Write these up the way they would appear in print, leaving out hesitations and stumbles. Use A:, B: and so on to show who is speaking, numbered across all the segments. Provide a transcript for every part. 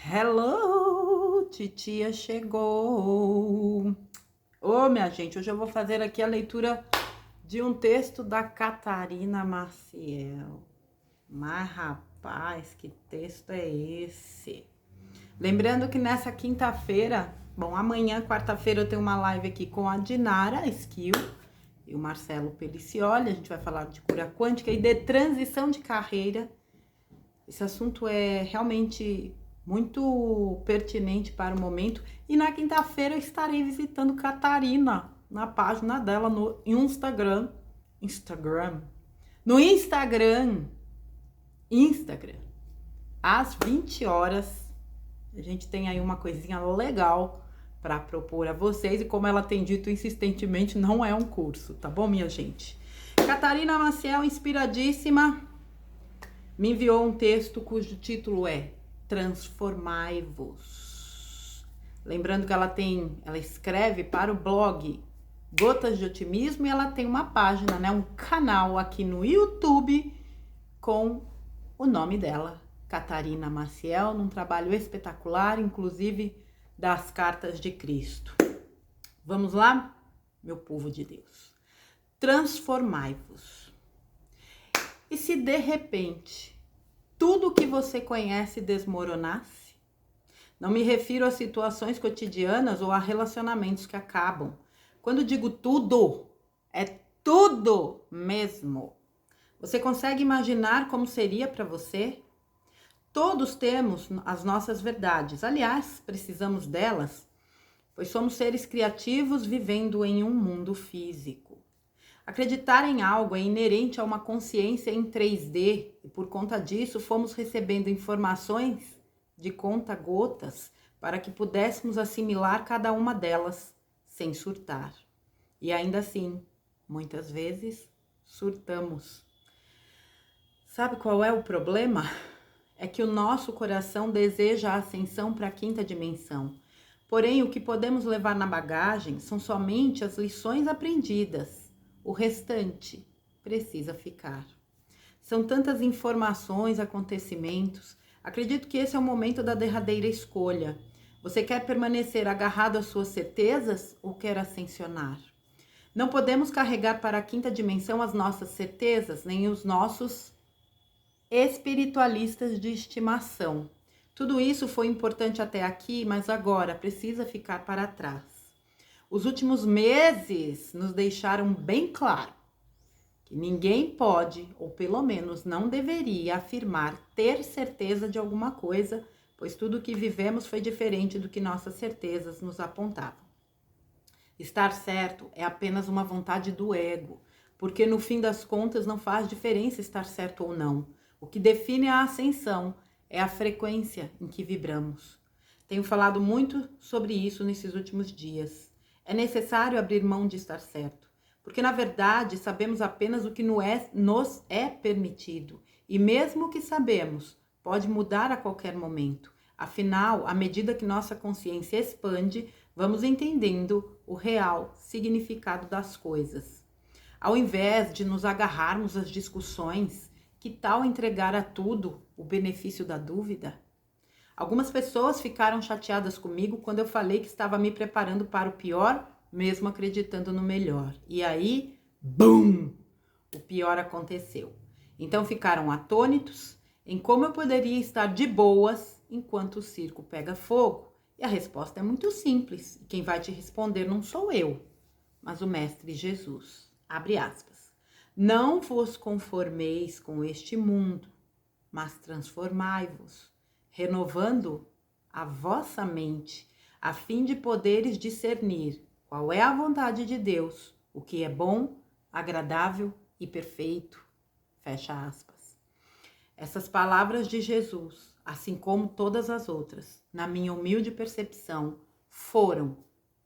A: Hello, titia chegou. Ô, minha gente, hoje eu vou fazer aqui a leitura de um texto da Catarina Maciel. Mas, rapaz, que texto é esse? Lembrando que nessa quinta-feira, amanhã, quarta-feira, eu tenho uma live aqui com a Dinara Skill e o Marcelo Pelicioli. A gente vai falar de cura quântica e de transição de carreira. Esse assunto é realmente muito pertinente para o momento. E na quinta-feira eu estarei visitando Catarina na página dela no Instagram. No Instagram. Às 20 horas. A gente tem aí uma coisinha legal para propor a vocês. E como ela tem dito insistentemente, não é um curso, tá bom, minha gente? Catarina Maciel, inspiradíssima, me enviou um texto cujo título é Transformai-vos. Lembrando que ela escreve para o blog Gotas de Otimismo e ela tem uma página, um canal aqui no YouTube com o nome dela, Catarina Maciel, num trabalho espetacular, inclusive das cartas de Cristo. Vamos lá, meu povo de Deus. Transformai-vos. E se de repente tudo que você conhece desmoronasse? Não me refiro a situações cotidianas ou a relacionamentos que acabam. Quando digo tudo, é tudo mesmo. Você consegue imaginar como seria para você? Todos temos as nossas verdades. Aliás, precisamos delas, pois somos seres criativos vivendo em um mundo físico. Acreditar em algo é inerente a uma consciência em 3D e por conta disso fomos recebendo informações de conta-gotas para que pudéssemos assimilar cada uma delas sem surtar. E ainda assim, muitas vezes, surtamos. Sabe qual é o problema? É que o nosso coração deseja a ascensão para a quinta dimensão. Porém, o que podemos levar na bagagem são somente as lições aprendidas. O restante precisa ficar. São tantas informações, acontecimentos. Acredito que esse é o momento da derradeira escolha. Você quer permanecer agarrado às suas certezas ou quer ascensionar? Não podemos carregar para a quinta dimensão as nossas certezas, nem os nossos espiritualistas de estimação. Tudo isso foi importante até aqui, mas agora precisa ficar para trás. Os últimos meses nos deixaram bem claro que ninguém pode, ou pelo menos não deveria, afirmar ter certeza de alguma coisa, pois tudo o que vivemos foi diferente do que nossas certezas nos apontavam. Estar certo é apenas uma vontade do ego, porque no fim das contas não faz diferença estar certo ou não. O que define a ascensão é a frequência em que vibramos. Tenho falado muito sobre isso nesses últimos dias. É necessário abrir mão de estar certo, porque na verdade sabemos apenas o que nos é permitido, e mesmo o que sabemos pode mudar a qualquer momento. Afinal, à medida que nossa consciência expande, vamos entendendo o real significado das coisas. Ao invés de nos agarrarmos às discussões, que tal entregar a tudo o benefício da dúvida? Algumas pessoas ficaram chateadas comigo quando eu falei que estava me preparando para o pior, mesmo acreditando no melhor. E aí, BUM! O pior aconteceu. Então ficaram atônitos em como eu poderia estar de boas enquanto o circo pega fogo. E a resposta é muito simples. E quem vai te responder não sou eu, mas o Mestre Jesus. Abre aspas. Não vos conformeis com este mundo, mas transformai-vos, renovando a vossa mente, a fim de poderes discernir qual é a vontade de Deus, o que é bom, agradável e perfeito. Fecha aspas. Essas palavras de Jesus, assim como todas as outras, na minha humilde percepção, foram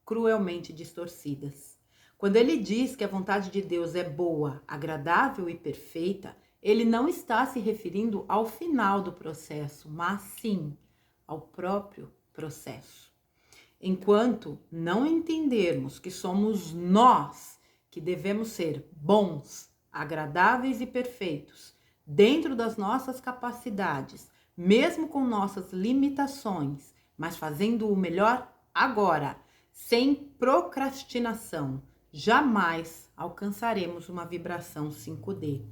A: cruelmente distorcidas. Quando ele diz que a vontade de Deus é boa, agradável e perfeita, ele não está se referindo ao final do processo, mas sim ao próprio processo. Enquanto não entendermos que somos nós que devemos ser bons, agradáveis e perfeitos, dentro das nossas capacidades, mesmo com nossas limitações, mas fazendo o melhor agora, sem procrastinação, jamais alcançaremos uma vibração 5D.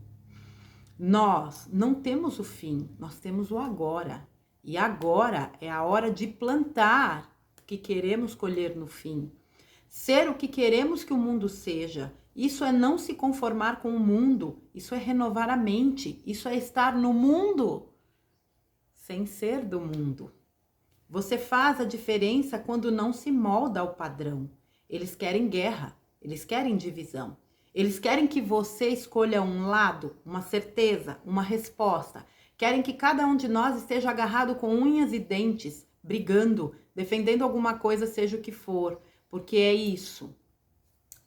A: Nós não temos o fim, nós temos o agora. E agora é a hora de plantar o que queremos colher no fim. Ser o que queremos que o mundo seja. Isso é não se conformar com o mundo. Isso é renovar a mente. Isso é estar no mundo sem ser do mundo. Você faz a diferença quando não se molda ao padrão. Eles querem guerra. Eles querem divisão. Eles querem que você escolha um lado, uma certeza, uma resposta. Querem que cada um de nós esteja agarrado com unhas e dentes, brigando, defendendo alguma coisa, seja o que for, porque é isso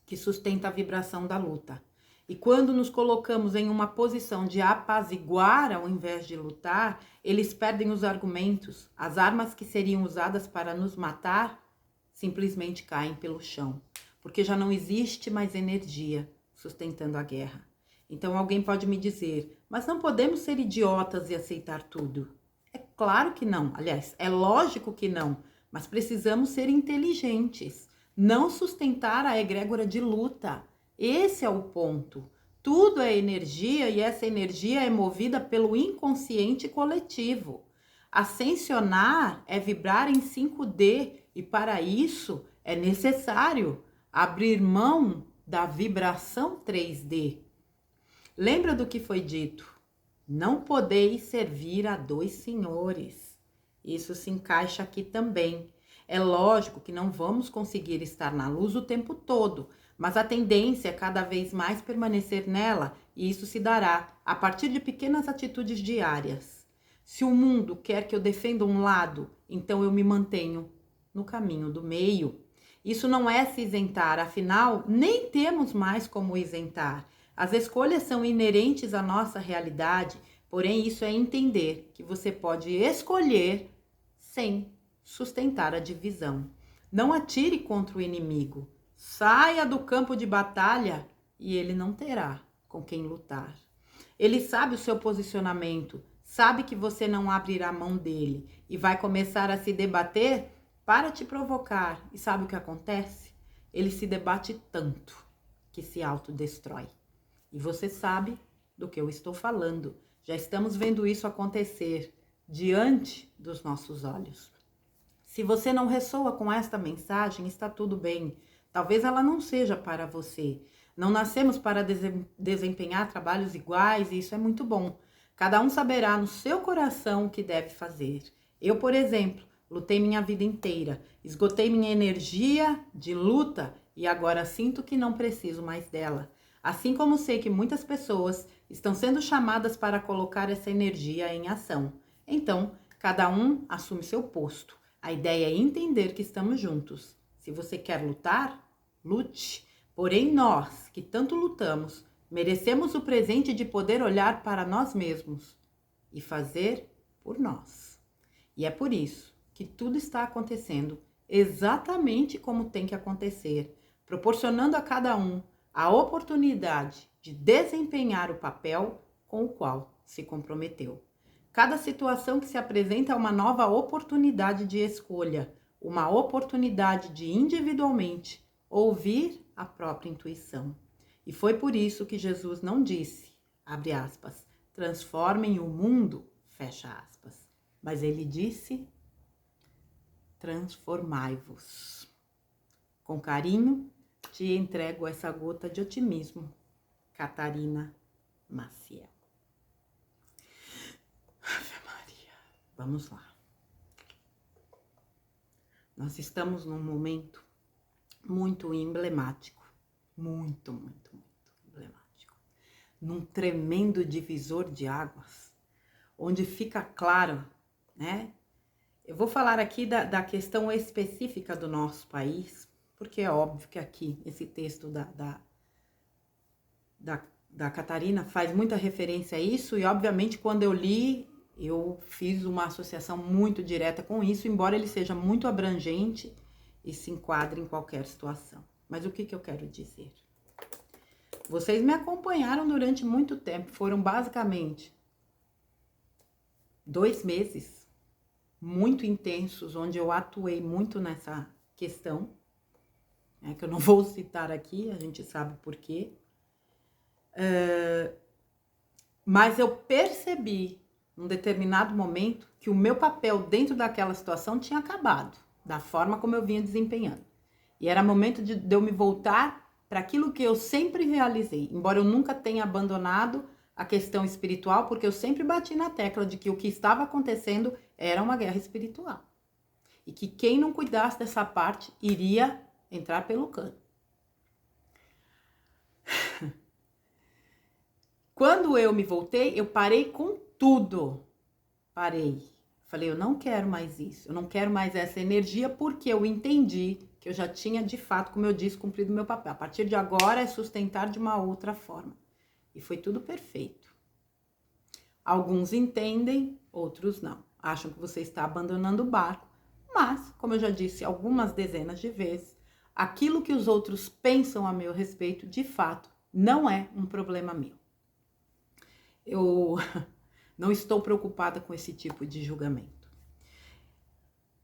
A: que sustenta a vibração da luta. E quando nos colocamos em uma posição de apaziguar ao invés de lutar, eles perdem os argumentos. As armas que seriam usadas para nos matar simplesmente caem pelo chão, porque já não existe mais energia sustentando a guerra. Então alguém pode me dizer, mas não podemos ser idiotas e aceitar tudo. É claro que não, aliás, é lógico que não, mas precisamos ser inteligentes, não sustentar a egrégora de luta. Esse é o ponto. Tudo é energia e essa energia é movida pelo inconsciente coletivo. Ascensionar é vibrar em 5D e para isso é necessário abrir mão da vibração 3D. Lembra do que foi dito? Não podeis servir a dois senhores. Isso se encaixa aqui também. É lógico que não vamos conseguir estar na luz o tempo todo, mas a tendência é cada vez mais permanecer nela e isso se dará a partir de pequenas atitudes diárias. Se o mundo quer que eu defenda um lado, então eu me mantenho no caminho do meio. Isso não é se isentar, afinal, nem temos mais como isentar. As escolhas são inerentes à nossa realidade, porém isso é entender que você pode escolher sem sustentar a divisão. Não atire contra o inimigo. Saia do campo de batalha e ele não terá com quem lutar. Ele sabe o seu posicionamento, sabe que você não abrirá mão dele e vai começar a se debater para te provocar. E sabe o que acontece? Ele se debate tanto que se autodestrói. E você sabe do que eu estou falando. Já estamos vendo isso acontecer diante dos nossos olhos. Se você não ressoa com esta mensagem, está tudo bem. Talvez ela não seja para você. Não nascemos para desempenhar trabalhos iguais e isso é muito bom. Cada um saberá no seu coração o que deve fazer. Eu, por exemplo, lutei minha vida inteira, esgotei minha energia de luta e agora sinto que não preciso mais dela. Assim como sei que muitas pessoas estão sendo chamadas para colocar essa energia em ação. Então, cada um assume seu posto. A ideia é entender que estamos juntos. Se você quer lutar, lute. Porém, nós, que tanto lutamos, merecemos o presente de poder olhar para nós mesmos e fazer por nós. E é por isso que tudo está acontecendo exatamente como tem que acontecer, proporcionando a cada um a oportunidade de desempenhar o papel com o qual se comprometeu. Cada situação que se apresenta é uma nova oportunidade de escolha, uma oportunidade de individualmente ouvir a própria intuição. E foi por isso que Jesus não disse, abre aspas, transformem o mundo, fecha aspas. Mas ele disse, transformai-vos. Com carinho, te entrego essa gota de otimismo. Catarina Maciel. Ave Maria. Vamos lá. Nós estamos num momento muito emblemático. Muito emblemático. Num tremendo divisor de águas, onde fica claro, né? Eu vou falar aqui da questão específica do nosso país, porque é óbvio que aqui, esse texto da Catarina faz muita referência a isso, e obviamente quando eu li, eu fiz uma associação muito direta com isso, embora ele seja muito abrangente e se enquadre em qualquer situação. Mas o que eu quero dizer? Vocês me acompanharam durante muito tempo, foram basicamente 2 meses muito intensos, onde eu atuei muito nessa questão, que eu não vou citar aqui, a gente sabe por quê. Mas eu percebi, num determinado momento, que o meu papel dentro daquela situação tinha acabado, da forma como eu vinha desempenhando. E era momento de eu me voltar para aquilo que eu sempre realizei, embora eu nunca tenha abandonado a questão espiritual, porque eu sempre bati na tecla de que o que estava acontecendo era uma guerra espiritual. E que quem não cuidasse dessa parte iria entrar pelo cano. Quando eu me voltei, eu parei com tudo. Parei. Falei, eu não quero mais isso. Eu não quero mais essa energia, porque eu entendi que eu já tinha, de fato, como eu disse, cumprido meu papel. A partir de agora é sustentar de uma outra forma. E foi tudo perfeito. Alguns entendem, outros não. Acham que você está abandonando o barco. Mas, como eu já disse algumas dezenas de vezes, aquilo que os outros pensam a meu respeito, de fato, não é um problema meu. Eu não estou preocupada com esse tipo de julgamento.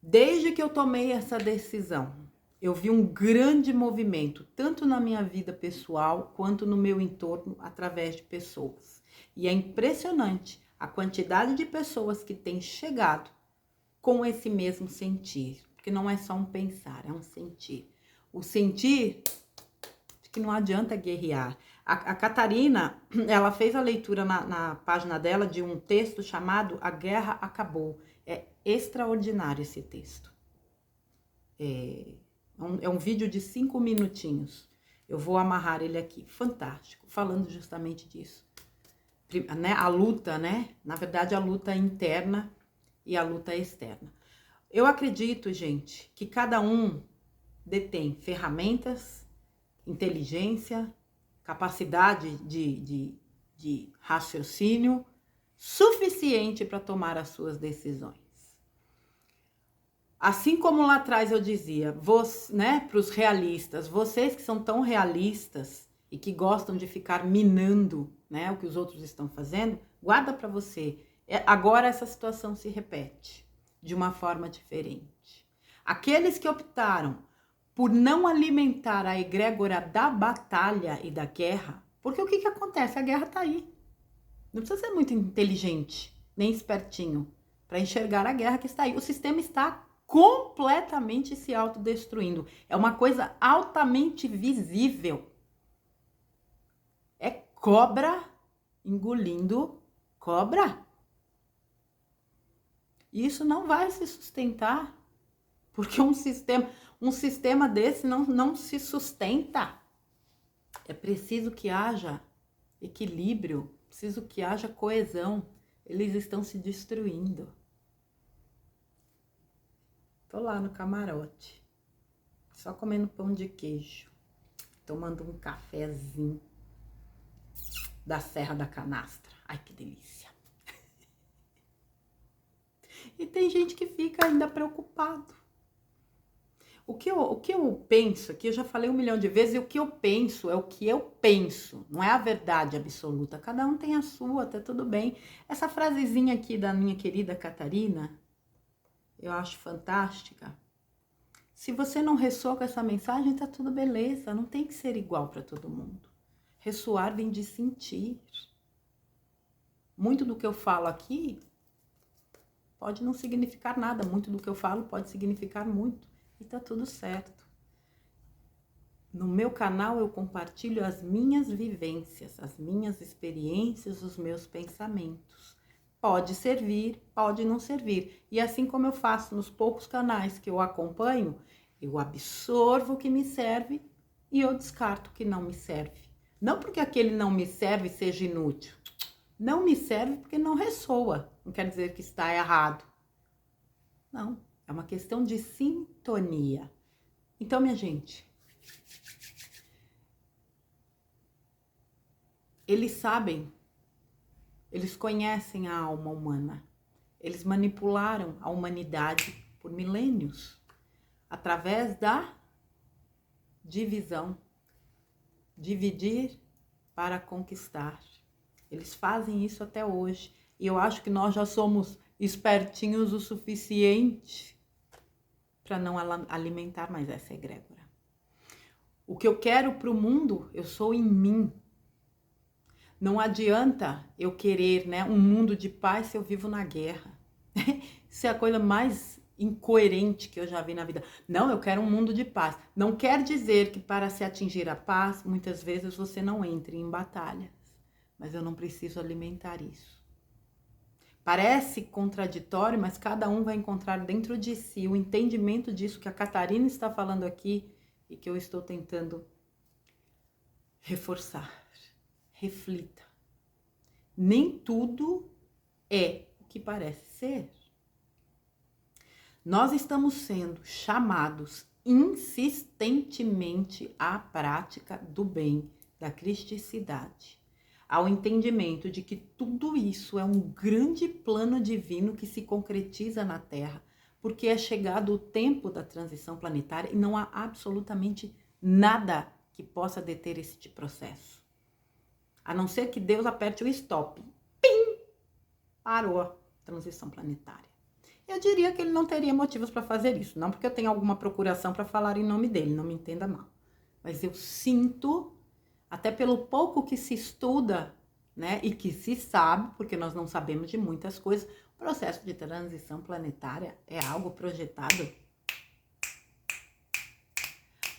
A: Desde que eu tomei essa decisão, eu vi um grande movimento, tanto na minha vida pessoal, quanto no meu entorno, através de pessoas. E é impressionante a quantidade de pessoas que têm chegado com esse mesmo sentir. Porque não é só um pensar, é um sentir. O sentir de que não adianta guerrear. A Catarina, ela fez a leitura na página dela de um texto chamado A Guerra Acabou. É extraordinário esse texto. É um vídeo de 5 minutinhos. Eu vou amarrar ele aqui. Fantástico. Falando justamente disso. Né? A luta, né? Na verdade, a luta interna e a luta externa. Eu acredito, gente, que cada um detém ferramentas, inteligência, capacidade de raciocínio suficiente para tomar as suas decisões. Assim como lá atrás eu dizia, né, para os realistas, vocês que são tão realistas e que gostam de ficar minando, né, o que os outros estão fazendo, guarda para você. Agora essa situação se repete de uma forma diferente. Aqueles que optaram por não alimentar a egrégora da batalha e da guerra, porque o que acontece? A guerra tá aí. Não precisa ser muito inteligente, nem espertinho, para enxergar a guerra que está aí. O sistema está completamente se autodestruindo. É uma coisa altamente visível. É cobra engolindo cobra. E isso não vai se sustentar, porque um sistema desse não se sustenta. É preciso que haja equilíbrio, preciso que haja coesão. Eles estão se destruindo. Tô lá no camarote, só comendo pão de queijo, tomando um cafezinho da Serra da Canastra. Ai, que delícia. E tem gente que fica ainda preocupado. O que eu penso aqui, eu já falei 1 milhão de vezes, e o que eu penso é o que eu penso, não é a verdade absoluta. Cada um tem a sua, tá tudo bem. Essa frasezinha aqui da minha querida Catarina, eu acho fantástica. Se você não ressoa com essa mensagem, tá tudo beleza, não tem que ser igual para todo mundo. Ressoar vem de sentir. Muito do que eu falo aqui pode não significar nada, muito do que eu falo pode significar muito. E tá tudo certo. No meu canal eu compartilho as minhas vivências, as minhas experiências, os meus pensamentos. Pode servir, pode não servir. E assim como eu faço nos poucos canais que eu acompanho, eu absorvo o que me serve e eu descarto o que não me serve. Não porque aquele não me serve seja inútil. Não me serve porque não ressoa. Não quer dizer que está errado. Não. É uma questão de sintonia. Então, minha gente, eles sabem, eles conhecem a alma humana. Eles manipularam a humanidade por milênios através da divisão. Dividir para conquistar. Eles fazem isso até hoje. E eu acho que nós já somos espertinhos o suficiente para não alimentar mais essa egrégora. O que eu quero para o mundo, eu sou em mim. Não adianta eu querer, né, um mundo de paz se eu vivo na guerra. Isso é a coisa mais incoerente que eu já vi na vida. Não, eu quero um mundo de paz. Não quer dizer que para se atingir a paz, muitas vezes você não entre em batalhas. Mas eu não preciso alimentar isso. Parece contraditório, mas cada um vai encontrar dentro de si o entendimento disso que a Catarina está falando aqui e que eu estou tentando reforçar. Reflita. Nem tudo é o que parece ser. Nós estamos sendo chamados insistentemente à prática do bem, da cristicidade, ao entendimento de que tudo isso é um grande plano divino que se concretiza na Terra, porque é chegado o tempo da transição planetária e não há absolutamente nada que possa deter este processo. A não ser que Deus aperte o stop. Pim! Parou a transição planetária. Eu diria que ele não teria motivos para fazer isso. Não porque eu tenha alguma procuração para falar em nome dele, não me entenda mal. Mas eu sinto, até pelo pouco que se estuda, né, e que se sabe, porque nós não sabemos de muitas coisas, o processo de transição planetária é algo projetado.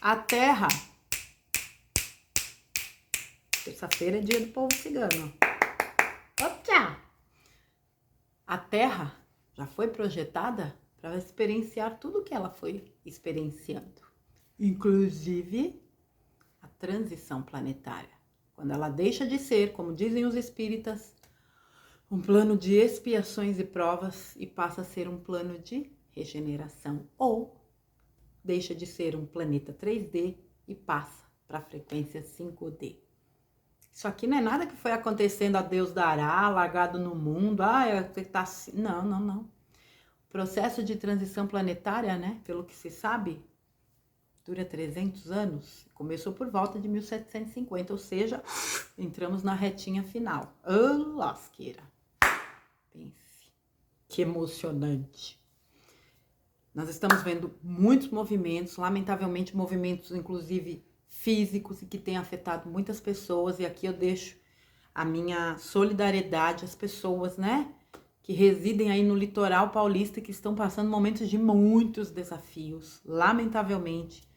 A: A Terra... Terça-feira é dia do povo cigano. Opa! A Terra já foi projetada para experienciar tudo que ela foi experienciando. Inclusive a transição planetária. Quando ela deixa de ser, como dizem os espíritas, um plano de expiações e provas e passa a ser um plano de regeneração. Ou deixa de ser um planeta 3D e passa para a frequência 5D. Isso aqui não é nada que foi acontecendo a Deus dará, largado no mundo. Tá assim. Não, não, não. O processo de transição planetária, né, pelo que se sabe, dura 300 anos. Começou por volta de 1750, ou seja, entramos na retinha final. Ô, lasqueira. Pense. Que emocionante. Nós estamos vendo muitos movimentos, lamentavelmente movimentos, inclusive, físicos e que tem afetado muitas pessoas, e aqui eu deixo a minha solidariedade às pessoas, né, que residem aí no litoral paulista e que estão passando momentos de muitos desafios. Lamentavelmente,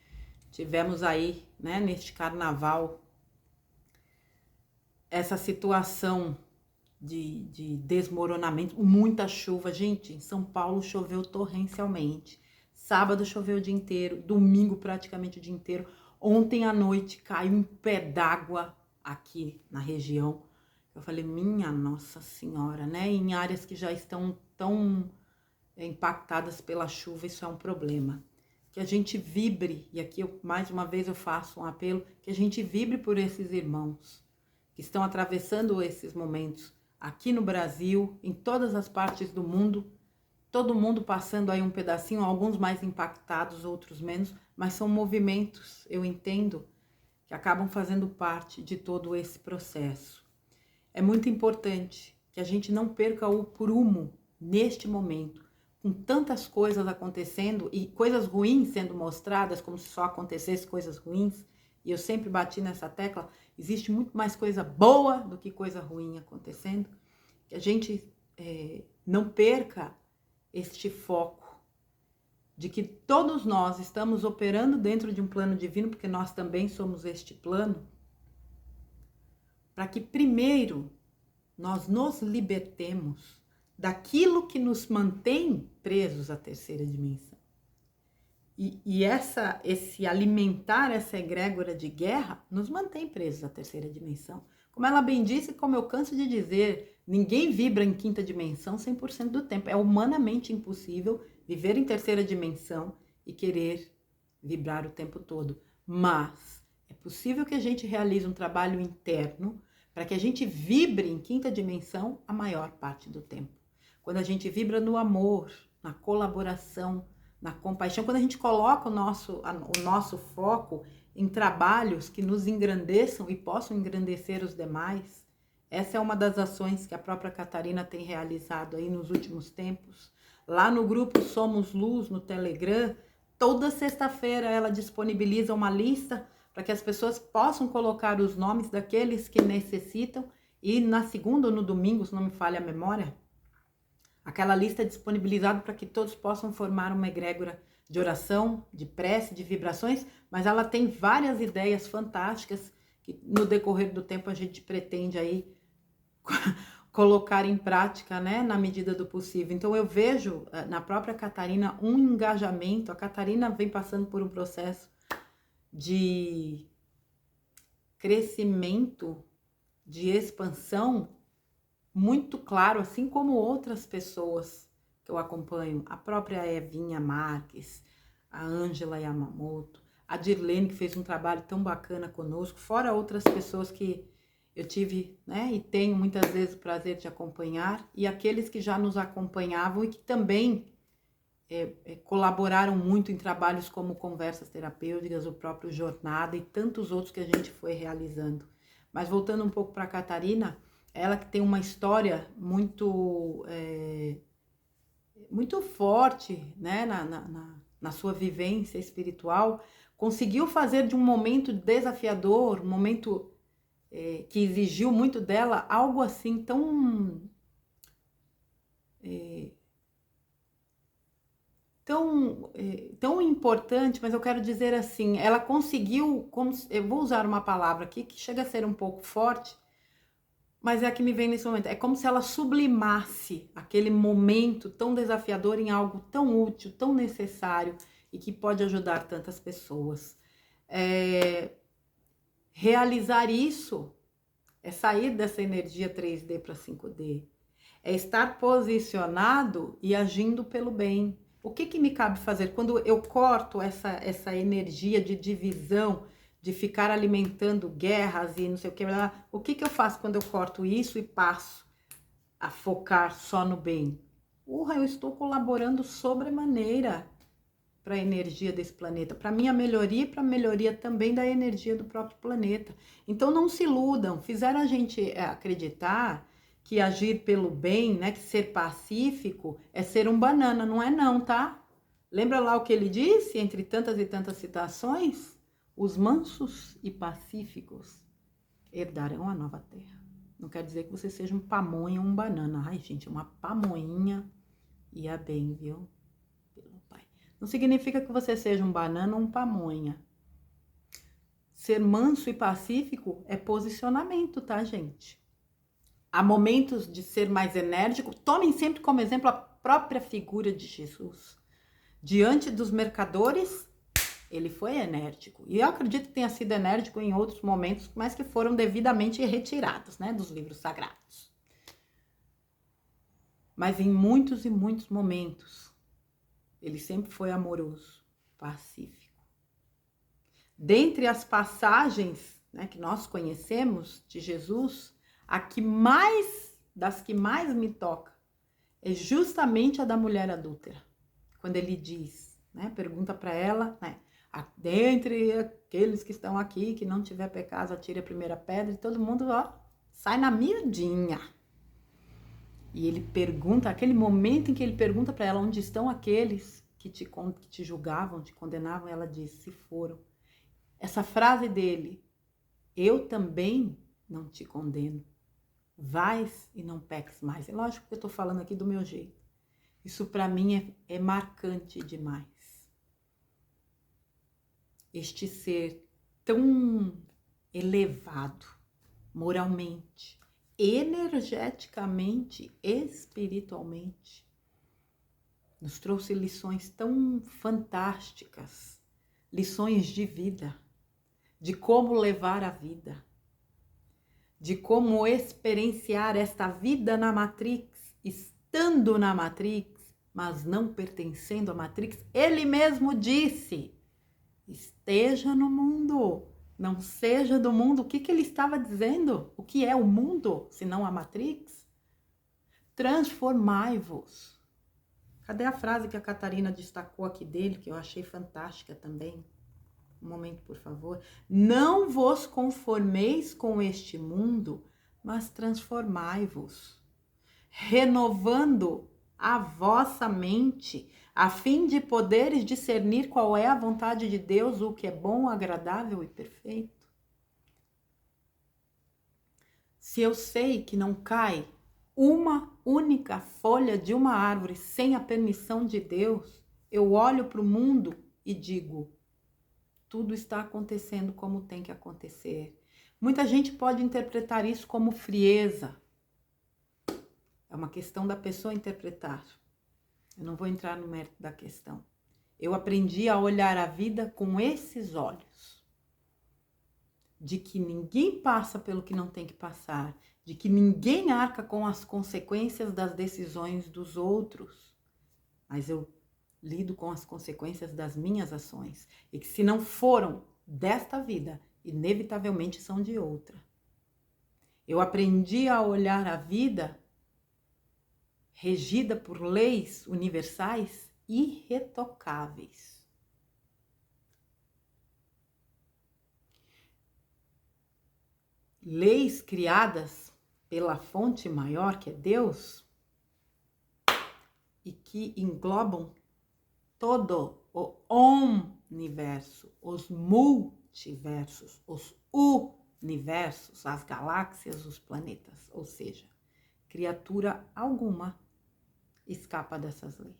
A: tivemos aí, né, neste carnaval, essa situação de desmoronamento, muita chuva. Gente, em São Paulo choveu torrencialmente. Sábado choveu o dia inteiro, domingo praticamente o dia inteiro. Ontem à noite caiu um pé d'água aqui na região. Eu falei, minha Nossa Senhora, né? Em áreas que já estão tão impactadas pela chuva, isso é um problema. Que a gente vibre, e aqui mais uma vez eu faço um apelo, que a gente vibre por esses irmãos que estão atravessando esses momentos aqui no Brasil, em todas as partes do mundo, todo mundo passando aí um pedacinho, alguns mais impactados, outros menos, mas são movimentos, eu entendo, que acabam fazendo parte de todo esse processo. É muito importante que a gente não perca o prumo neste momento, com tantas coisas acontecendo e coisas ruins sendo mostradas, como se só acontecesse coisas ruins, e eu sempre bati nessa tecla, existe muito mais coisa boa do que coisa ruim acontecendo, que a gente não perca este foco de que todos nós estamos operando dentro de um plano divino, porque nós também somos este plano, para que primeiro nós nos libertemos daquilo que nos mantém presos à terceira dimensão. E esse alimentar essa egrégora de guerra nos mantém presos à terceira dimensão. Como ela bem disse, como eu canso de dizer, ninguém vibra em quinta dimensão 100% do tempo. É humanamente impossível viver em terceira dimensão e querer vibrar o tempo todo. Mas é possível que a gente realize um trabalho interno para que a gente vibre em quinta dimensão a maior parte do tempo. Quando a gente vibra no amor, na colaboração, na compaixão, quando a gente coloca o nosso foco em trabalhos que nos engrandeçam e possam engrandecer os demais, Essa é uma das ações que a própria Catarina tem realizado aí nos últimos tempos. Lá no grupo Somos Luz, no Telegram, toda sexta-feira ela disponibiliza uma lista para que as pessoas possam colocar os nomes daqueles que necessitam. E na segunda ou no domingo, se não me falha a memória, aquela lista é disponibilizada para que todos possam formar uma egrégora de oração, de prece, de vibrações, mas ela tem várias ideias fantásticas que no decorrer do tempo a gente pretende aí colocar em prática, né, na medida do possível. Então eu vejo na própria Catarina um engajamento. A Catarina vem passando por um processo de crescimento, de expansão muito claro, assim como outras pessoas que eu acompanho, a própria Evinha Marques, a Ângela Yamamoto, a Dirlene, que fez um trabalho tão bacana conosco, fora outras pessoas que eu tive, né, e tenho muitas vezes o prazer de acompanhar, e aqueles que já nos acompanhavam e que também colaboraram muito em trabalhos como conversas terapêuticas, o próprio Jornada e tantos outros que a gente foi realizando. Mas voltando um pouco para a Catarina, ela que tem uma história muito, muito forte, né, na sua vivência espiritual, conseguiu fazer de um momento desafiador, um momento que exigiu muito dela, algo assim tão importante, mas eu quero dizer assim, ela conseguiu, eu vou usar uma palavra aqui que chega a ser um pouco forte, mas é a que me vem nesse momento, é como se ela sublimasse aquele momento tão desafiador em algo tão útil, tão necessário e que pode ajudar tantas pessoas. Realizar isso é sair dessa energia 3D para 5D, é estar posicionado e agindo pelo bem. O que me cabe fazer quando eu corto essa energia de divisão, de ficar alimentando guerras e não sei o que, o que eu faço quando eu corto isso e passo a focar só no bem? Eu estou colaborando sobremaneira para a energia desse planeta, para minha melhoria e para a melhoria também da energia do próprio planeta. Então não se iludam, fizeram a gente acreditar que agir pelo bem, né, que ser pacífico é ser um banana, não é não, tá? Lembra lá o que ele disse, entre tantas e tantas citações? Os mansos e pacíficos herdarão a nova terra. Não quer dizer que você seja um pamonha ou um banana. Ai, gente, uma pamonhinha ia bem, viu? Não significa que você seja um banana ou um pamonha. Ser manso e pacífico é posicionamento, tá, gente? Há momentos de ser mais enérgico. Tomem sempre como exemplo a própria figura de Jesus. Diante dos mercadores, ele foi enérgico. E eu acredito que tenha sido enérgico em outros momentos, mas que foram devidamente retirados, né, dos livros sagrados. Mas em muitos e muitos momentos, ele sempre foi amoroso, pacífico. Dentre as passagens, né, que nós conhecemos de Jesus, das que mais me toca é justamente a da mulher adúltera. Quando ele diz, né, pergunta para ela, né, dentre aqueles que estão aqui, que não tiver pecado, atire a primeira pedra, e todo mundo, ó, sai na miudinha. E ele pergunta, aquele momento em que ele pergunta para ela onde estão aqueles que te julgavam, te condenavam, ela diz, se foram. Essa frase dele, eu também não te condeno, vais e não peques mais. É lógico que eu estou falando aqui do meu jeito. Isso para mim é marcante demais. Este ser tão elevado, moralmente, energeticamente, espiritualmente, nos trouxe lições tão fantásticas, lições de vida, de como levar a vida, de como experienciar esta vida na Matrix, estando na Matrix, mas não pertencendo à Matrix. Ele mesmo disse, esteja no mundo, não seja do mundo. O que ele estava dizendo? O que é o mundo, se não a Matrix? Transformai-vos. Cadê a frase que a Catarina destacou aqui dele, que eu achei fantástica também? Um momento, por favor. Não vos conformeis com este mundo, mas transformai-vos, renovando a vossa mente, a fim de poderes discernir qual é a vontade de Deus, o que é bom, agradável e perfeito. Se eu sei que não cai uma única folha de uma árvore sem a permissão de Deus, eu olho para o mundo e digo, tudo está acontecendo como tem que acontecer. Muita gente pode interpretar isso como frieza. É uma questão da pessoa interpretar. Eu não vou entrar no mérito da questão. Eu aprendi a olhar a vida com esses olhos. De que ninguém passa pelo que não tem que passar. De que ninguém arca com as consequências das decisões dos outros. Mas eu lido com as consequências das minhas ações. E que se não foram desta vida, inevitavelmente são de outra. Eu aprendi a olhar a vida regida por leis universais irretocáveis. Leis criadas pela fonte maior, que é Deus, e que englobam todo o universo, os multiversos, os universos, as galáxias, os planetas, ou seja, criatura alguma escapa dessas leis,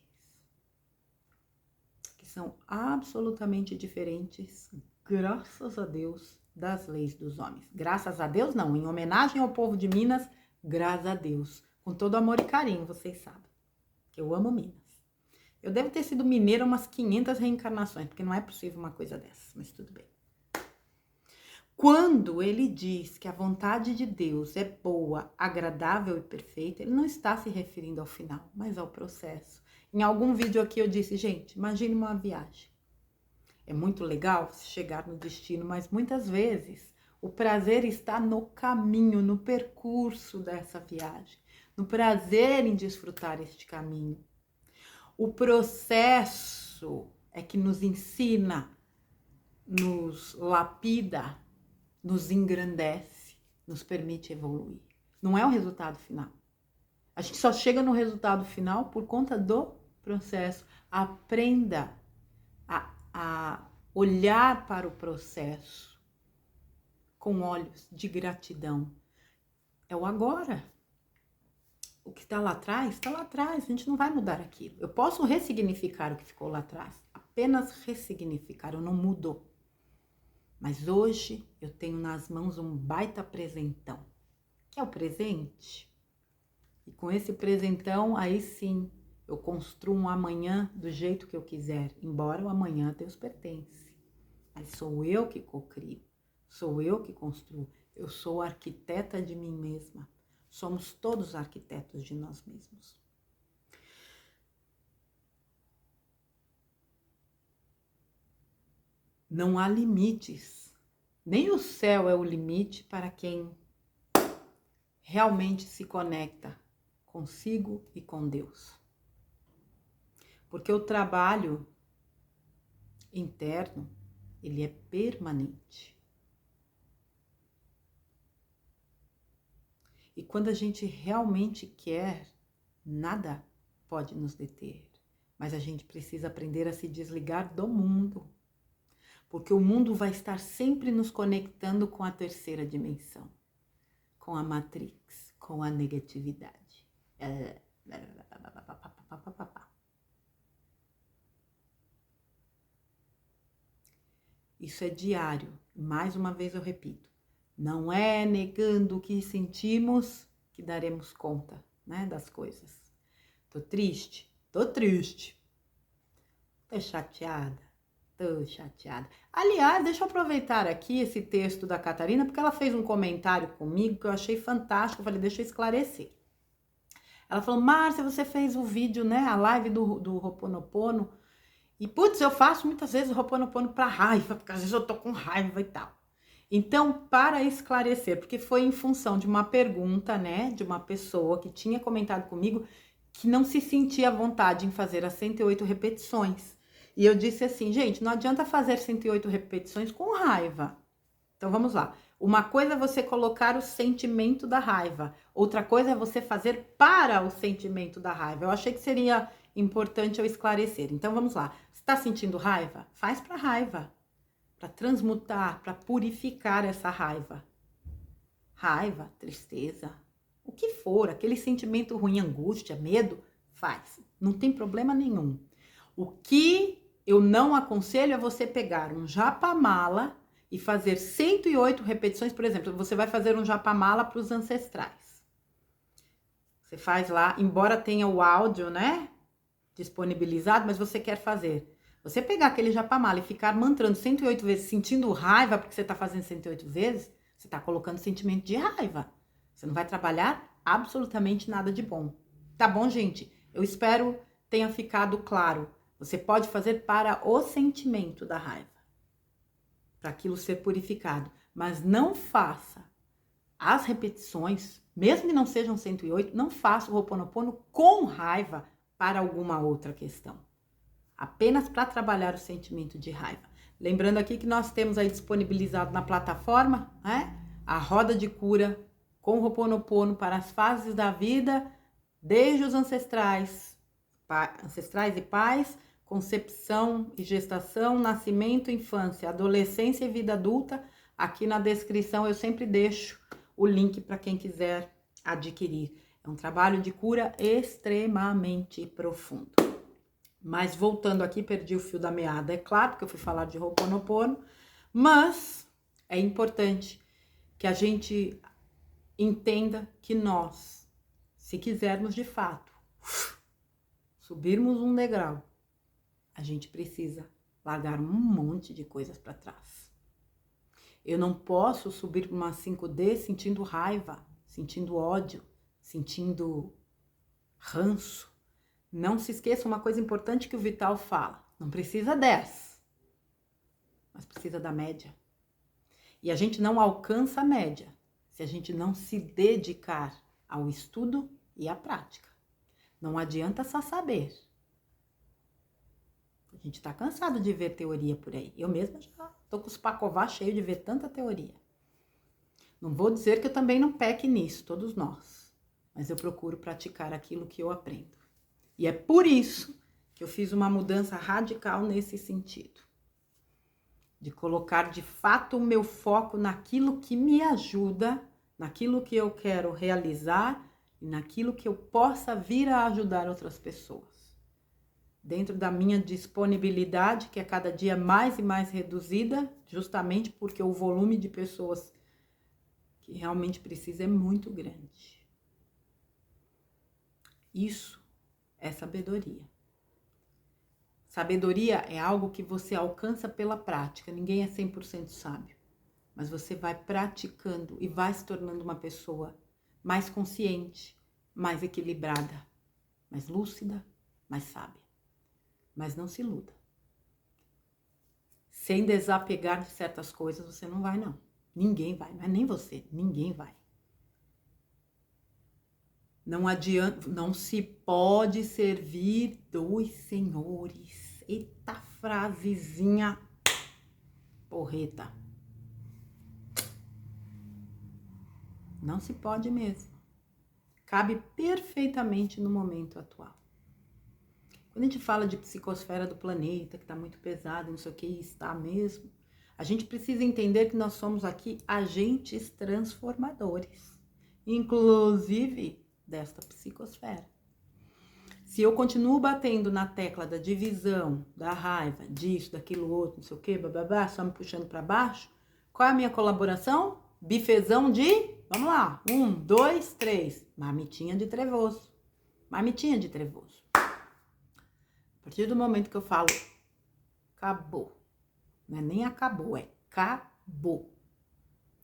A: que são absolutamente diferentes, graças a Deus, das leis dos homens. Graças a Deus não, em homenagem ao povo de Minas, graças a Deus, com todo amor e carinho, vocês sabem, que eu amo Minas. Eu devo ter sido mineira umas 500 reencarnações, porque não é possível uma coisa dessa, mas tudo bem. Quando ele diz que a vontade de Deus é boa, agradável e perfeita, ele não está se referindo ao final, mas ao processo. Em algum vídeo aqui eu disse, gente, imagine uma viagem. É muito legal se chegar no destino, mas muitas vezes o prazer está no caminho, no percurso dessa viagem, no prazer em desfrutar este caminho. O processo é que nos ensina, nos lapida, nos engrandece, nos permite evoluir. Não é o resultado final. A gente só chega no resultado final por conta do processo. Aprenda a olhar para o processo com olhos de gratidão. É o agora. O que está lá atrás, está lá atrás. A gente não vai mudar aquilo. Eu posso ressignificar o que ficou lá atrás. Apenas ressignificar, eu não mudo. Mas hoje eu tenho nas mãos um baita presentão, que é o presente. E com esse presentão, aí sim, eu construo um amanhã do jeito que eu quiser, embora o amanhã a Deus pertence. Mas sou eu que cocrio, sou eu que construo, eu sou arquiteta de mim mesma. Somos todos arquitetos de nós mesmos. Não há limites. Nem o céu é o limite para quem realmente se conecta consigo e com Deus. Porque o trabalho interno, ele é permanente. E quando a gente realmente quer, nada pode nos deter. Mas a gente precisa aprender a se desligar do mundo. Porque o mundo vai estar sempre nos conectando com a terceira dimensão. Com a Matrix, com a negatividade. Isso é diário. Mais uma vez eu repito. Não é negando o que sentimos que daremos conta, né, das coisas. Tô triste? Tô triste. Tô chateada? Tô chateada. Aliás, deixa eu aproveitar aqui esse texto da Catarina, porque ela fez um comentário comigo que eu achei fantástico. Eu falei, deixa eu esclarecer. Ela falou, Márcia, você fez o vídeo, né, a live do Ho'oponopono. E, putz, eu faço muitas vezes o Ho'oponopono pra raiva, porque às vezes eu tô com raiva e tal. Então, para esclarecer, porque foi em função de uma pergunta, né, de uma pessoa que tinha comentado comigo que não se sentia à vontade em fazer as 108 repetições. E eu disse assim, gente, não adianta fazer 108 repetições com raiva. Então, vamos lá. Uma coisa é você colocar o sentimento da raiva, outra coisa é você fazer para o sentimento da raiva. Eu achei que seria importante eu esclarecer. Então vamos lá. Você está sentindo raiva? Faz para raiva, para transmutar, para purificar essa raiva. Raiva, tristeza, o que for, aquele sentimento ruim, angústia, medo, faz. Não tem problema nenhum. O que eu não aconselho é você pegar um japamala e fazer 108 repetições. Por exemplo, você vai fazer um japamala para os ancestrais. Você faz lá, embora tenha o áudio, né, disponibilizado, mas você quer fazer. Você pegar aquele japamala e ficar mantrando 108 vezes, sentindo raiva porque você está fazendo 108 vezes, você está colocando sentimento de raiva. Você não vai trabalhar absolutamente nada de bom. Tá bom, gente? Eu espero tenha ficado claro. Você pode fazer para o sentimento da raiva, para aquilo ser purificado. Mas não faça as repetições, mesmo que não sejam 108, não faça o Ho'oponopono com raiva para alguma outra questão. Apenas para trabalhar o sentimento de raiva. Lembrando aqui que nós temos aí disponibilizado na plataforma, né, a roda de cura com o Ho'oponopono para as fases da vida, desde os ancestrais e pais, concepção e gestação, nascimento, infância, adolescência e vida adulta. Aqui na descrição eu sempre deixo o link para quem quiser adquirir. É um trabalho de cura extremamente profundo. Mas voltando aqui, perdi o fio da meada, é claro, porque eu fui falar de Ho'oponopono, mas é importante que a gente entenda que nós, se quisermos de fato subirmos um degrau, a gente precisa largar um monte de coisas para trás. Eu não posso subir para uma 5D sentindo raiva, sentindo ódio, sentindo ranço. Não se esqueça uma coisa importante que o Vital fala. Não precisa 10, mas precisa da média. E a gente não alcança a média se a gente não se dedicar ao estudo e à prática. Não adianta só saber. A gente tá cansado de ver teoria por aí. Eu mesma já tô com os pacová cheios de ver tanta teoria. Não vou dizer que eu também não peque nisso, todos nós. Mas eu procuro praticar aquilo que eu aprendo. E é por isso que eu fiz uma mudança radical nesse sentido. De colocar de fato o meu foco naquilo que me ajuda, naquilo que eu quero realizar e naquilo que eu possa vir a ajudar outras pessoas. Dentro da minha disponibilidade, que é cada dia mais e mais reduzida, justamente porque o volume de pessoas que realmente precisa é muito grande. Isso é sabedoria. Sabedoria é algo que você alcança pela prática. Ninguém é 100% sábio. Mas você vai praticando e vai se tornando uma pessoa mais consciente, mais equilibrada, mais lúcida, mais sábia. Mas não se iluda. Sem desapegar de certas coisas, você não vai, não. Ninguém vai, não é nem você, ninguém vai. Não adianta, não se pode servir dois senhores. Eita frasezinha porreta. Não se pode mesmo. Cabe perfeitamente no momento atual. Quando a gente fala de psicosfera do planeta, que está muito pesado, não sei o que, e está mesmo, a gente precisa entender que nós somos aqui agentes transformadores. Inclusive desta psicosfera. Se eu continuo batendo na tecla da divisão, da raiva, disso, daquilo outro, não sei o que, bababá, só me puxando para baixo, qual é a minha colaboração? Bifezão de, vamos lá, 1, 2, 3, marmitinha de trevoso. Marmitinha de trevoso. A partir do momento que eu falo, acabou. Não é nem acabou, é acabou.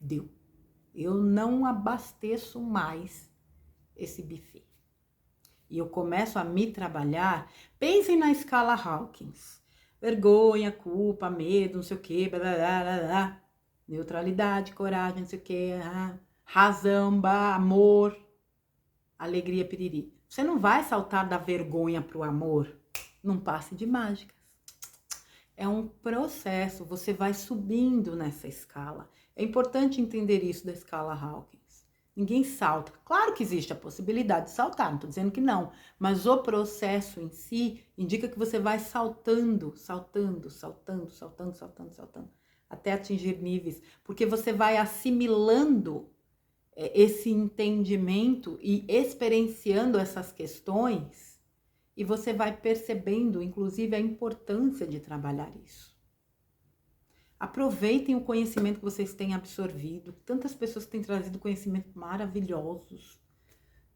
A: Deu. Eu não abasteço mais esse buffet. E eu começo a me trabalhar. Pensem na escala Hawkins. Vergonha, culpa, medo, não sei o que, blá, blá, blá, blá. Neutralidade, coragem, não sei o que, razão, amor, alegria, piriri. Você não vai saltar da vergonha pro amor num passe de mágicas. É um processo, você vai subindo nessa escala. É importante entender isso da escala Hawkins. Ninguém salta. Claro que existe a possibilidade de saltar, não estou dizendo que não. Mas o processo em si indica que você vai saltando, saltando, saltando, saltando, saltando, saltando, até atingir níveis. Porque você vai assimilando esse entendimento e experienciando essas questões. E você vai percebendo, inclusive, a importância de trabalhar isso. Aproveitem o conhecimento que vocês têm absorvido. Tantas pessoas têm trazido conhecimentos maravilhosos.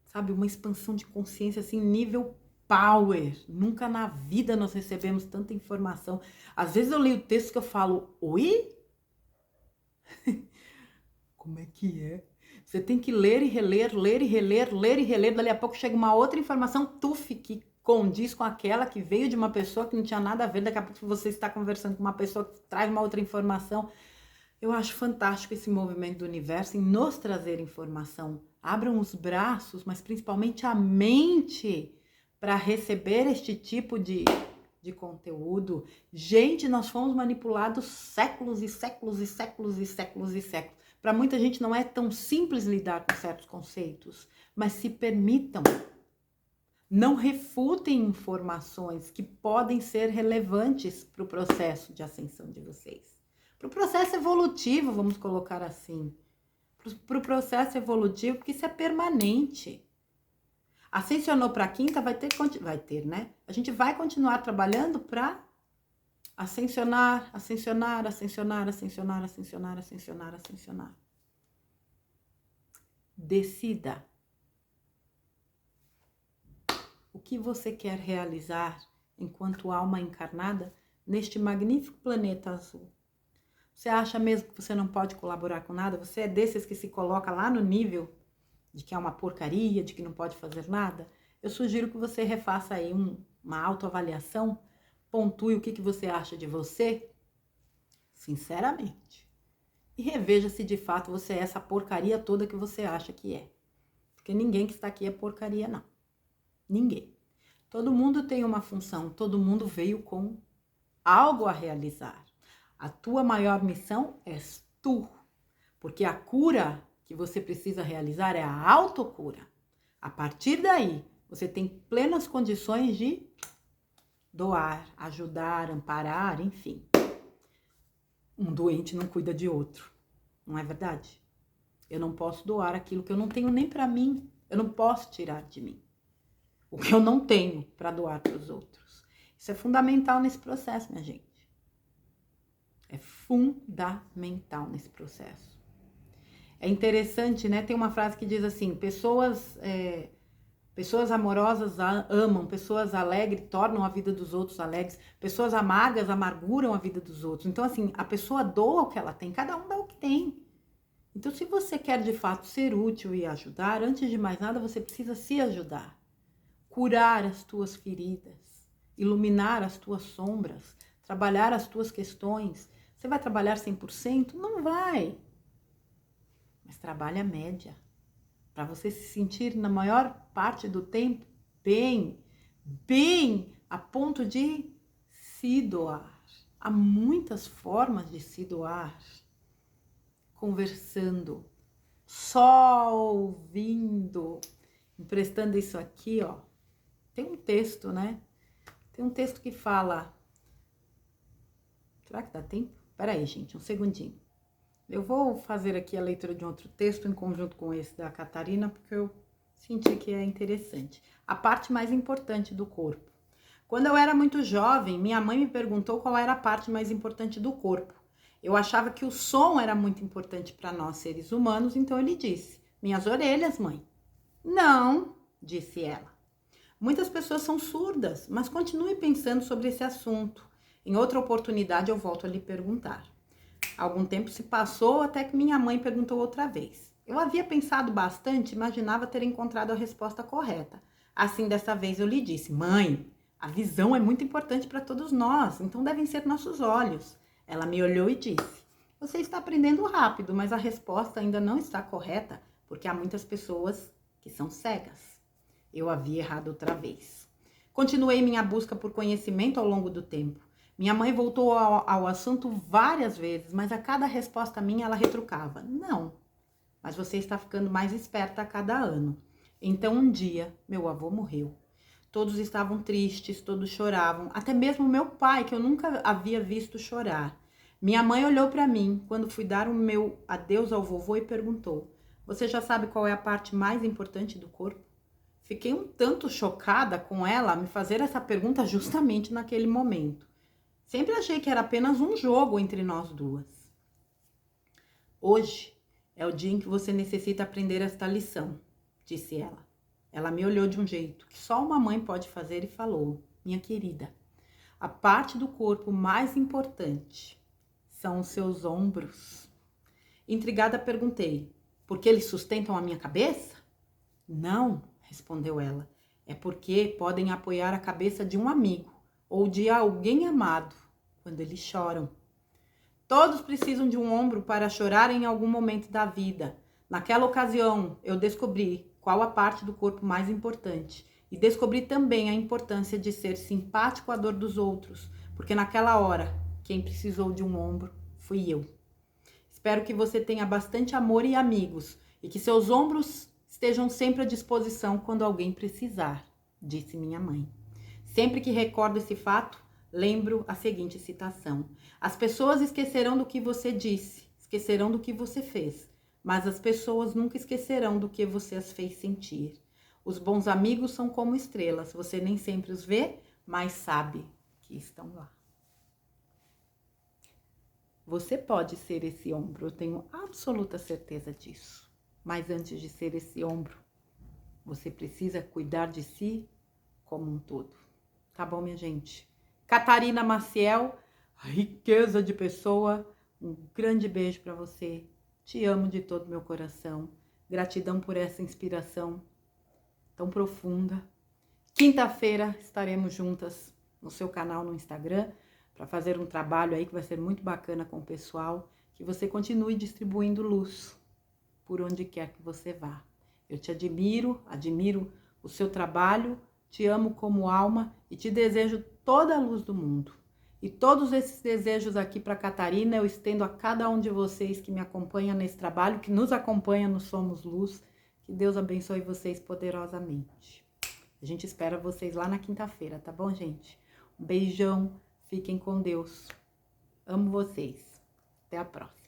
A: Sabe, uma expansão de consciência assim, nível power. Nunca na vida nós recebemos tanta informação. Às vezes eu leio texto que eu falo, oi? Como é que é? Você tem que ler e reler, ler e reler, ler e reler. Dali a pouco chega uma outra informação, tuf, que condiz com aquela que veio de uma pessoa que não tinha nada a ver. Daqui a pouco você está conversando com uma pessoa que traz uma outra informação. Eu acho fantástico esse movimento do universo em nos trazer informação. Abram os braços, mas principalmente a mente, para receber este tipo de conteúdo. Gente, nós fomos manipulados séculos e séculos e séculos e séculos e séculos. Para muita gente não é tão simples lidar com certos conceitos, mas se permitam. Não refutem informações que podem ser relevantes para o processo de ascensão de vocês. Para o processo evolutivo, vamos colocar assim. Para o processo evolutivo, porque isso é permanente. Ascensionou para a quinta, vai ter, né? A gente vai continuar trabalhando para ascensionar, ascensionar, ascensionar, ascensionar, ascensionar, ascensionar, ascensionar. Decida. O que você quer realizar enquanto alma encarnada neste magnífico planeta azul? Você acha mesmo que você não pode colaborar com nada? Você é desses que se coloca lá no nível de que é uma porcaria, de que não pode fazer nada? Eu sugiro que você refaça aí uma autoavaliação, pontue o que você acha de você, sinceramente, e reveja se de fato você é essa porcaria toda que você acha que é. Porque ninguém que está aqui é porcaria, não. Ninguém. Todo mundo tem uma função, todo mundo veio com algo a realizar. A tua maior missão és tu, porque a cura que você precisa realizar é a autocura. A partir daí, você tem plenas condições de doar, ajudar, amparar, enfim. Um doente não cuida de outro, não é verdade? Eu não posso doar aquilo que eu não tenho nem para mim, eu não posso tirar de mim o que eu não tenho para doar para os outros. Isso é fundamental nesse processo, minha gente. É fundamental nesse processo. É interessante, né? Tem uma frase que diz assim, pessoas amorosas amam, pessoas alegres tornam a vida dos outros alegres, pessoas amargas amarguram a vida dos outros. Então, assim, a pessoa doa o que ela tem, cada um dá o que tem. Então, se você quer de fato ser útil e ajudar, antes de mais nada, você precisa se ajudar. Curar as tuas feridas, iluminar as tuas sombras, trabalhar as tuas questões. Você vai trabalhar 100%? Não vai. Mas trabalha a média. Para você se sentir na maior parte do tempo bem, a ponto de se doar. Há muitas formas de se doar. Conversando, só ouvindo, emprestando isso aqui, ó. Tem um texto, né? Tem um texto que fala... Será que dá tempo? Peraí, gente, um segundinho. Eu vou fazer aqui a leitura de um outro texto em conjunto com esse da Catarina, porque eu senti que é interessante. A parte mais importante do corpo. Quando eu era muito jovem, minha mãe me perguntou qual era a parte mais importante do corpo. Eu achava que o som era muito importante para nós, seres humanos, então ele disse, minhas orelhas, mãe. Não, disse ela. Muitas pessoas são surdas, mas continue pensando sobre esse assunto. Em outra oportunidade eu volto a lhe perguntar. Algum tempo se passou até que minha mãe perguntou outra vez. Eu havia pensado bastante, imaginava ter encontrado a resposta correta. Assim, dessa vez eu lhe disse, mãe, a visão é muito importante para todos nós, então devem ser nossos olhos. Ela me olhou e disse, você está aprendendo rápido, mas a resposta ainda não está correta, porque há muitas pessoas que são cegas. Eu havia errado outra vez. Continuei minha busca por conhecimento ao longo do tempo. Minha mãe voltou ao assunto várias vezes, mas a cada resposta minha ela retrucava: não, mas você está ficando mais esperta a cada ano. Então um dia, meu avô morreu. Todos estavam tristes, todos choravam, até mesmo meu pai, que eu nunca havia visto chorar. Minha mãe olhou para mim quando fui dar o meu adeus ao vovô e perguntou: você já sabe qual é a parte mais importante do corpo? Fiquei um tanto chocada com ela a me fazer essa pergunta justamente naquele momento. Sempre achei que era apenas um jogo entre nós duas. Hoje é o dia em que você necessita aprender esta lição, disse ela. Ela me olhou de um jeito que só uma mãe pode fazer e falou: minha querida, a parte do corpo mais importante são os seus ombros. Intrigada, perguntei: por que eles sustentam a minha cabeça? Não, respondeu ela. É porque podem apoiar a cabeça de um amigo ou de alguém amado quando eles choram. Todos precisam de um ombro para chorar em algum momento da vida. Naquela ocasião, eu descobri qual a parte do corpo mais importante e descobri também a importância de ser simpático à dor dos outros, porque naquela hora, quem precisou de um ombro fui eu. Espero que você tenha bastante amor e amigos e que seus ombros estejam sempre à disposição quando alguém precisar, disse minha mãe. Sempre que recordo esse fato, lembro a seguinte citação: as pessoas esquecerão do que você disse, esquecerão do que você fez, mas as pessoas nunca esquecerão do que você as fez sentir. Os bons amigos são como estrelas, você nem sempre os vê, mas sabe que estão lá. Você pode ser esse ombro, eu tenho absoluta certeza disso. Mas antes de ser esse ombro, você precisa cuidar de si como um todo. Tá bom, minha gente? Catarina Maciel, riqueza de pessoa, um grande beijo para você. Te amo de todo meu coração. Gratidão por essa inspiração tão profunda. Quinta-feira estaremos juntas no seu canal no Instagram para fazer um trabalho aí que vai ser muito bacana com o pessoal, que você continue distribuindo luz por onde quer que você vá. Eu te admiro o seu trabalho, te amo como alma e te desejo toda a luz do mundo. E todos esses desejos aqui para Catarina eu estendo a cada um de vocês que me acompanha nesse trabalho, que nos acompanha no Somos Luz. Que Deus abençoe vocês poderosamente. A gente espera vocês lá na quinta-feira, tá bom, gente? Um beijão, fiquem com Deus. Amo vocês. Até a próxima.